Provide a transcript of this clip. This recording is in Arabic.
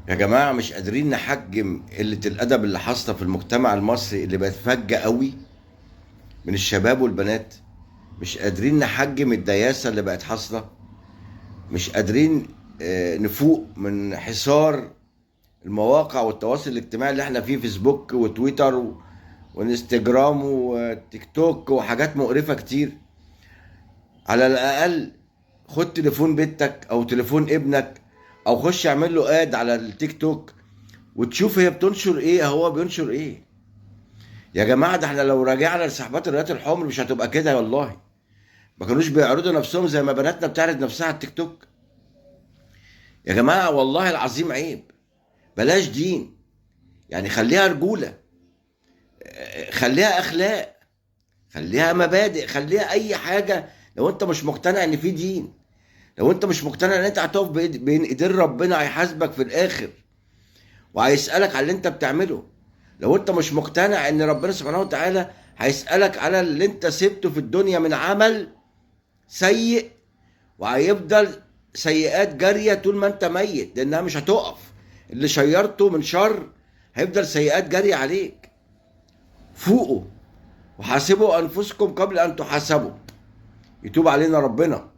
يا جماعة مش قادرين نحجم قلة الأدب اللي حاصلة في المجتمع المصري اللي بقت فجة قوي من الشباب والبنات. مش قادرين نحجم الدياسة اللي بقت حاصلة. مش قادرين نفوق من حصار المواقع والتواصل الاجتماعي اللي احنا فيه، فيسبوك وتويتر وانستجرام وتيك توك وحاجات مقرفة كتير. على الأقل خد تليفون بنتك أو تليفون ابنك، أو خش اعمل له اد على التيك توك وتشوف هي بتنشر ايه، هو بينشر ايه. يا جماعه ده احنا لو راجعنا لسحبات الرايات الحمر مش هتبقى كده والله. ما كانوش بيعرضوا نفسهم زي ما بناتنا بتعرض نفسها على التيك توك. يا جماعه والله العظيم عيب. بلاش دين، يعني خليها رجوله، خليها اخلاق، خليها مبادئ، خليها اي حاجه. لو انت مش مقتنع ان في دين، لو انت مش مقتنع ان انت هتقف بين ايدين ربنا هيحاسبك في الاخر وهيسالك على اللي انت بتعمله، لو انت مش مقتنع ان ربنا سبحانه وتعالى هيسألك على اللي انت سبته في الدنيا من عمل سيء، وهيفضل سيئات جارية طول ما انت ميت، لانها مش هتقف. اللي شيرته من شر هيفضل سيئات جارية عليك. فوقوا وحاسبوا انفسكم قبل ان تحاسبوا. يتوب علينا ربنا.